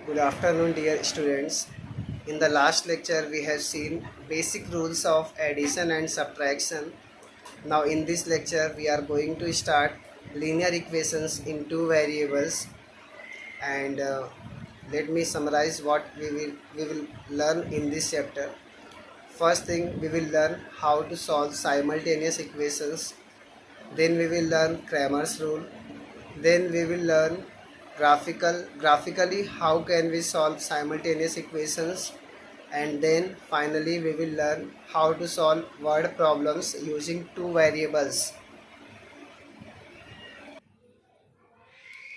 Good afternoon, dear students. In the last lecture, we have seen basic rules of addition and subtraction. Now, in this lecture, we are going to start linear equations in two variables. And let me summarize what we will learn in this chapter. First thing, we will learn how to solve simultaneous equations. Then we will learn Cramer's rule. Then we will learn graphically how can we solve simultaneous equations, and then finally we will learn how to solve word problems using two variables.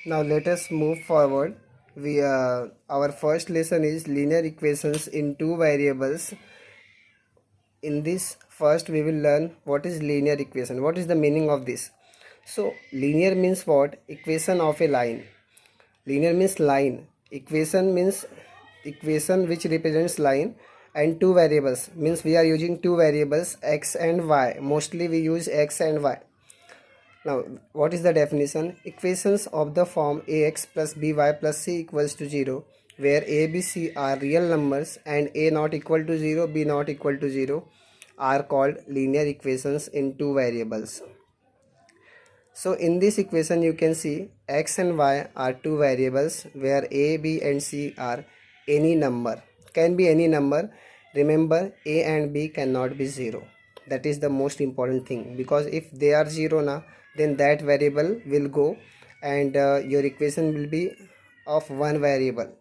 Now let us move forward. Our first lesson is linear equations in two variables. In this first we will learn what is linear equation, what is the meaning of this. So linear means what? Equation of a line. Linear means line. Equation means equation which represents line, and two variables means we are using two variables x and y. Mostly we use x and y. Now what is the definition? Equations of the form ax plus by plus c equals to 0, where a, b, c are real numbers and a not equal to 0, b not equal to 0 are called linear equations in two variables. So in this equation you can see x and y are two variables where a, b and c are any number, can be any number. Remember, a and b cannot be 0. That is the most important thing, because if they are 0 now, then that variable will go, and your equation will be of one variable,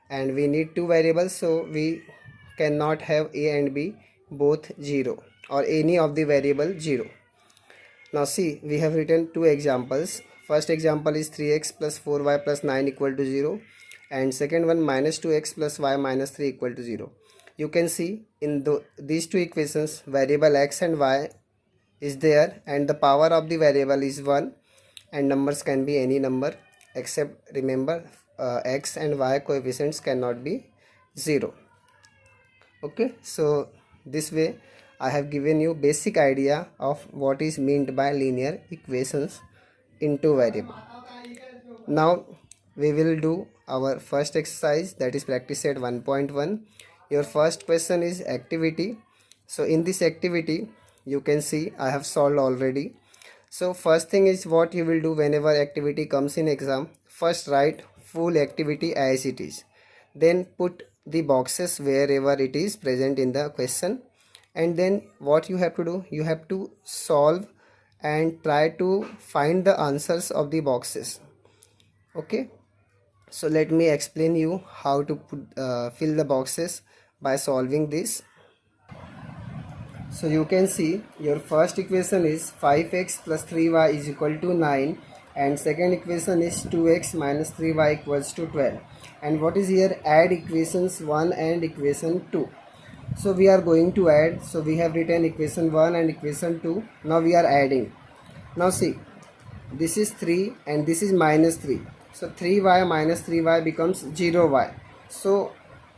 and we need two variables, so we cannot have a and b both 0 or any of the variable 0. Now see, we have written two examples. First example is 3x plus 4y plus 9 equal to 0, and second one minus 2x plus y minus 3 equal to 0. You can see in these two equations variable x and y is there, and the power of the variable is 1, and numbers can be any number, except remember x and y coefficients cannot be 0. Okay, so this way I have given you basic idea of what is meant by linear equations in two variable. Now we will do our first exercise, that is practice set 1.1. Your first question is activity. So in this activity you can see I have solved already. So first thing is, what you will do whenever activity comes in exam, first write full activity as it is, then put the boxes wherever it is present in the question, and then what you have to do, you have to solve and try to find the answers of the boxes. Okay, so let me explain you how to fill the boxes by solving this. So you can see your first equation is 5x plus 3y is equal to 9, and second equation is 2x minus 3y equals to 12. And what is here? Add equations 1 and equation 2. So we are going to add. So we have written equation 1 and equation 2. Now we are adding. Now see, this is 3 and this is minus 3. So 3y minus 3y becomes 0y. So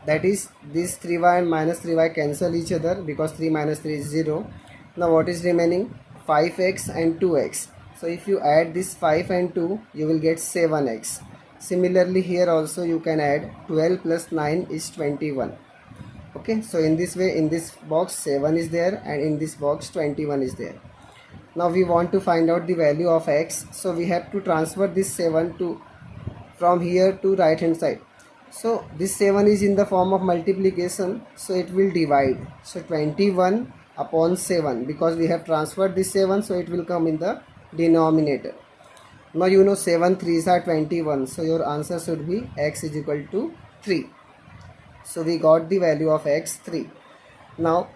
that is, this 3y and minus 3y cancel each other because 3 minus 3 is 0. Now what is remaining? 5x and 2x. So if you add this 5 and 2, you will get 7x. Similarly here also you can add 12 plus 9 is 21. Okay, so in this way, in this box 7 is there and in this box 21 is there. Now we want to find out the value of x, so we have to transfer this 7 to from here to right hand side. So this 7 is in the form of multiplication, so it will divide. So 21 upon 7, because we have transferred this 7, so it will come in the denominator. Now you know 7 3s are 21, so your answer should be x is equal to 3. So we got the value of x 3. Now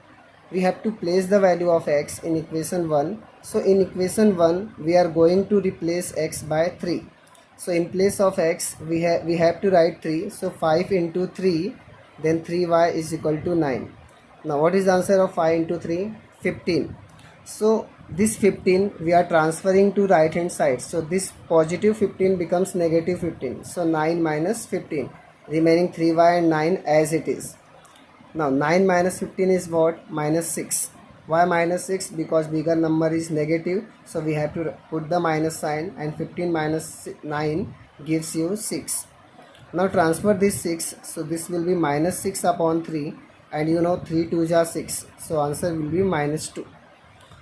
we have to place the value of x in equation 1. So in equation 1 we are going to replace x by 3. So in place of x we have to write 3. So 5 into 3, then 3y is equal to 9. Now what is the answer of 5 into 3? 15. So this 15 we are transferring to right hand side. So this positive 15 becomes negative 15. So 9 minus 15, remaining 3y and 9 as it is. Now 9 minus 15 is what? Minus 6. Why minus 6? Because bigger number is negative, so we have to put the minus sign, and 15 minus 9 gives you 6. Now transfer this 6, so this will be minus 6 upon 3, and you know 3 2s are 6, so answer will be minus 2.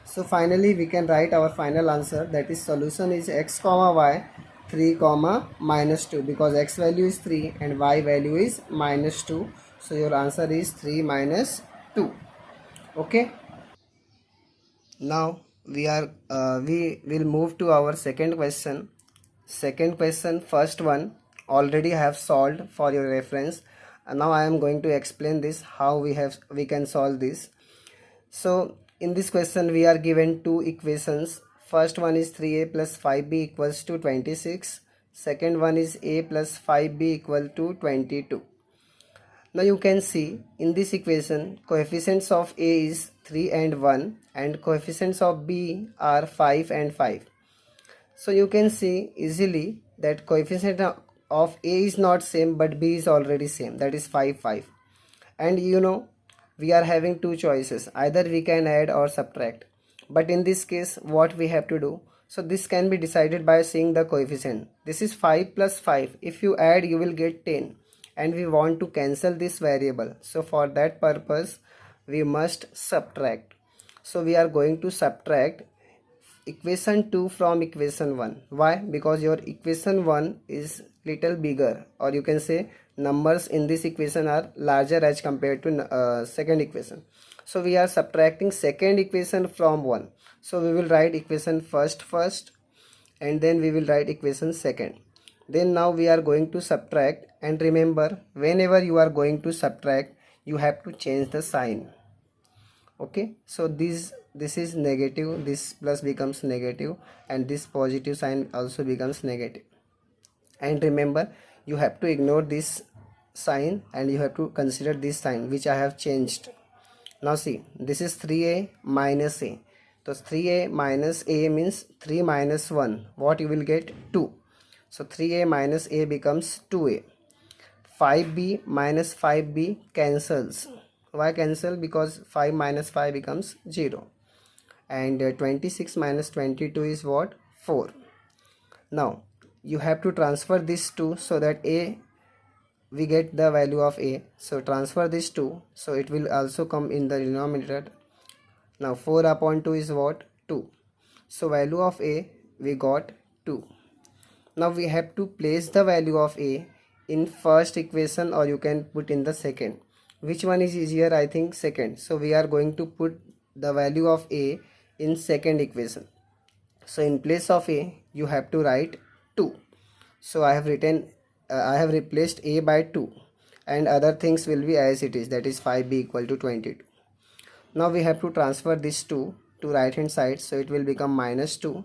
So finally we can write our final answer, that is solution is x comma y 3 comma minus 2, because x value is 3 and y value is minus 2. So your answer is 3 minus 2. Okay. Now we will move to our second question. Second question, first one already have solved for your reference. And now I am going to explain this how we can solve this. So in this question we are given two equations. First one is 3a plus 5b equals to 26. Second one is a plus 5b equal to 22. Now you can see in this equation coefficients of a is 3 and 1 and coefficients of b are 5 and 5. So you can see easily that coefficient of a is not same but b is already same, that is 5 5. And you know we are having two choices, either we can add or subtract, but in this case what we have to do, so this can be decided by seeing the coefficient. This is 5 plus 5, if you add you will get 10, and we want to cancel this variable, so for that purpose we must subtract. So we are going to subtract equation 2 from equation 1. Why? Because your equation 1 is little bigger, or you can say numbers in this equation are larger as compared to second equation. So we are subtracting second equation from 1. So we will write equation first and then we will write equation second. Then now we are going to subtract, and remember whenever you are going to subtract you have to change the sign. Okay, so this is negative, this plus becomes negative, and this positive sign also becomes negative. And remember you have to ignore this sign and you have to consider this sign which I have changed. Now see, this is 3a minus a, so 3a minus a means 3 minus 1, what you will get? 2. So 3a minus a becomes 2a. 5b minus 5b cancels. Why cancel? Because 5 minus 5 becomes 0. And 26 minus 22 is what? 4. Now you have to transfer this 2 so that a we get the value of a. So transfer this 2, so it will also come in the denominator. Now 4 upon 2 is what? 2. So value of a we got 2. Now we have to place the value of a in first equation, or you can put in the second. Which one is easier? I think second. So we are going to put the value of a in second equation. So in place of a you have to write 2. So I have replaced a by 2, and other things will be as it is, that is 5b equal to 22. Now we have to transfer this 2 to right hand side, so it will become minus 2.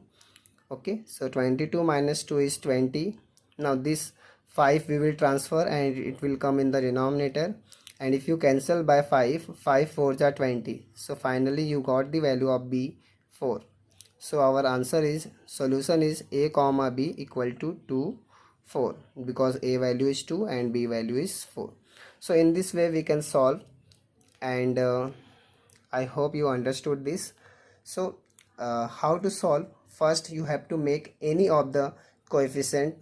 Okay, so 22 minus 2 is 20. Now this 5 we will transfer and it will come in the denominator, and if you cancel by 5, 5 4s are 20. So finally you got the value of b 4. So our answer is, solution is a comma b equal to 2 4, because a value is 2 and b value is 4. So in this way we can solve, and I hope you understood this. So how to solve? First you have to make any of the coefficient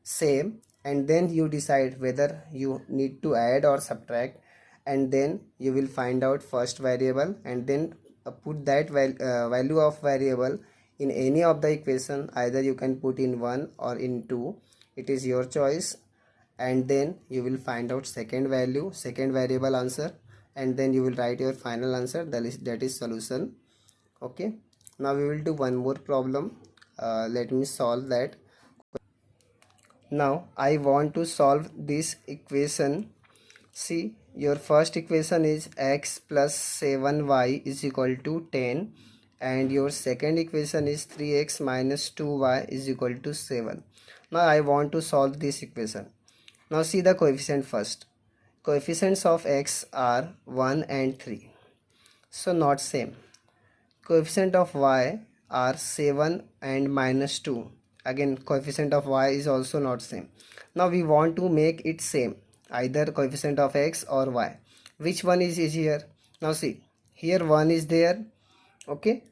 same, and then you decide whether you need to add or subtract, and then you will find out first variable, and then put that value of variable in any of the equation. Either you can put in 1 or in 2, it is your choice, and then you will find out second variable answer, and then you will write your final answer, that is solution. Okay, now we will do one more problem. Let me solve that. Now I want to solve this equation. See, your first equation is x plus 7y is equal to 10, and your second equation is 3x minus 2y is equal to 7. Now I want to solve this equation. Now see the coefficient first. Coefficients of x are 1 and 3, so not same. Coefficient of y are 7 and minus 2. Again coefficient of y is also not same. Now we want to make it same, either coefficient of x or y. Which one is easier? Now see, here 1 is there. Okay,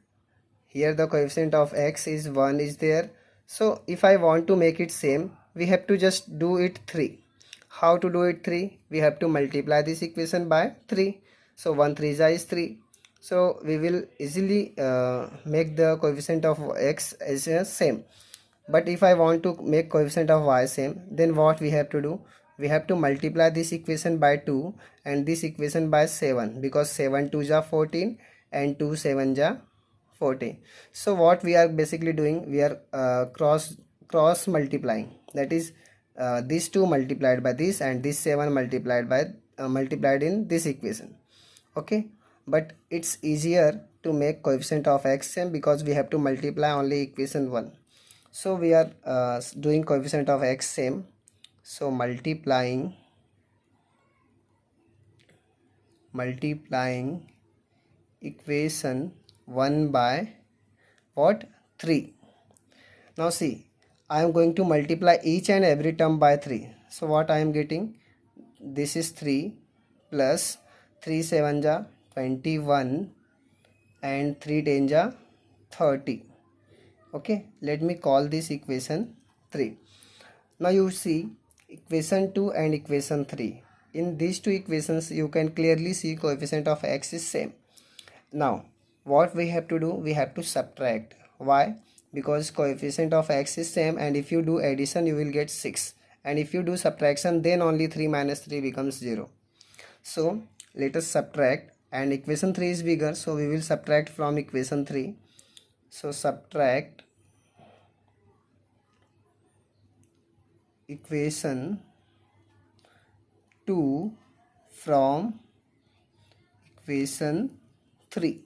here the coefficient of x is 1 is there. So if I want to make it same, we have to just do it 3. How to do it? 3. We have to multiply this equation by 3. So 1 3 is 3. So we will easily make the coefficient of x as same. But if I want to make coefficient of y same, then what we have to do? We have to multiply this equation by 2 and this equation by 7, because 7 2 ja 14 and 2 7 ja 14. So what we are basically doing, we are cross multiplying. That is this 2 multiplied by this and this 7 multiplied by multiplied in this equation. Okay, but it's easier to make coefficient of x same because we have to multiply only equation 1. So we are doing coefficient of x same. So multiplying equation 1 by what? 3. Now see, I am going to multiply each and every term by 3. So what I am getting? This is 3 plus 3 7 ja 21 and 3 10 ja 30. Okay, let me call this equation 3. Now you see equation 2 and equation 3. In these two equations you can clearly see coefficient of x is same. Now what we have to do? We have to subtract. Why? Because coefficient of x is same, and if you do addition you will get 6, and if you do subtraction then only 3 minus 3 becomes 0. So let us subtract, and equation 3 is bigger, so we will subtract from equation 3. So subtract equation 2 from equation 3.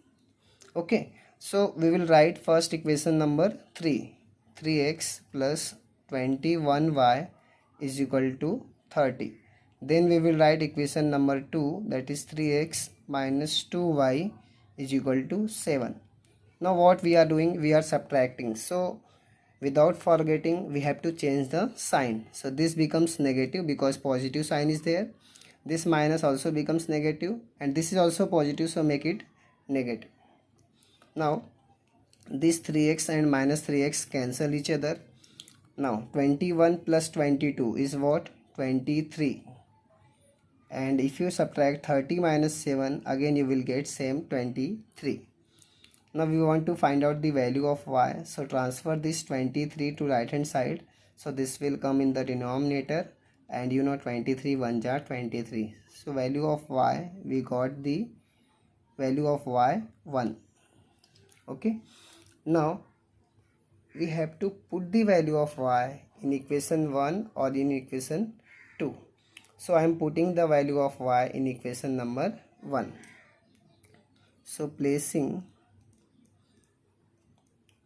Okay, so we will write first equation number 3. 3x plus 21y is equal to 30. Then we will write equation number 2, that is 3x minus 2y is equal to 7. Now what we are doing? We are subtracting. So without forgetting, we have to change the sign. So this becomes negative because positive sign is there. This minus also becomes negative, and this is also positive, so make it negative. Now this 3x and minus 3x cancel each other. Now 21 plus 22 is what? 23. And if you subtract 30 minus 7, again you will get same 23. Now we want to find out the value of y. So transfer this 23 to right hand side. So this will come in the denominator, and 23 1 ja 23. So value of y, we got the value of y 1. Okay. Now we have to put the value of y in equation 1 or in equation 2. So I am putting the value of y in equation number 1. So placing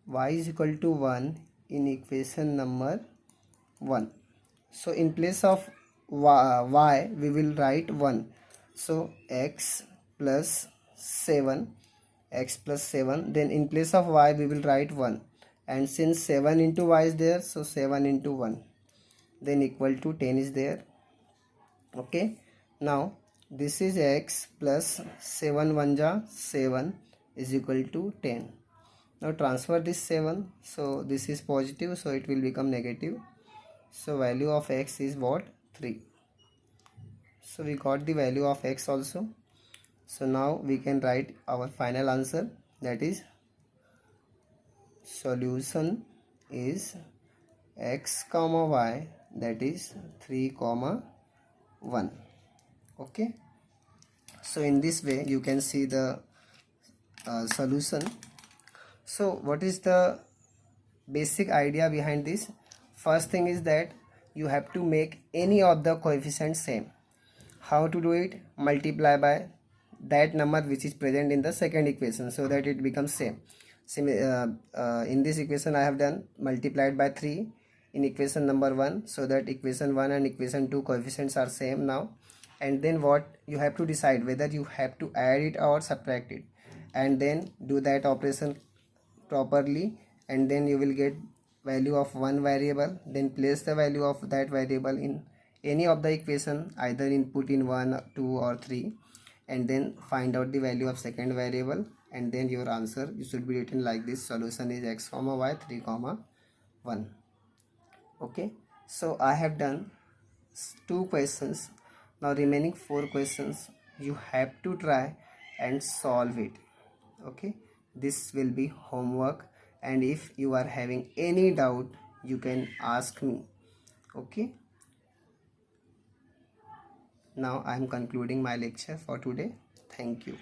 y is equal to 1 in equation number 1. So in place of y we will write 1. So x plus 7, then in place of y we will write 1, and since 7 into y is there, so 7 into 1, then equal to 10 is there. Okay, now this is x plus 7 1 ja 7 is equal to 10. Now transfer this 7, so this is positive, so it will become negative. So value of x is what? 3. So we got the value of x also. So now we can write our final answer, that is solution is x comma y, that is 3 comma 1. Okay, so in this way you can see the solution. So what is the basic idea behind this? First thing is that you have to make any of the coefficients same. How to do it? Multiply by that number which is present in the second equation so that it becomes same. In this equation I have done multiplied by 3 in equation number 1, so that equation 1 and equation 2 coefficients are same now. And then what you have to decide, whether you have to add it or subtract it, and then do that operation properly, and then you will get value of one variable. Then place the value of that variable in any of the equation, either input in 1 2 or 3, and then find out the value of second variable, and then your answer you should be written like this: solution is x comma y 3 comma 1. Okay, so I have done 2 questions. Now remaining 4 questions you have to try and solve it. Okay, this will be homework, and if you are having any doubt you can ask me. Okay, now I am concluding my lecture for today. Thank you.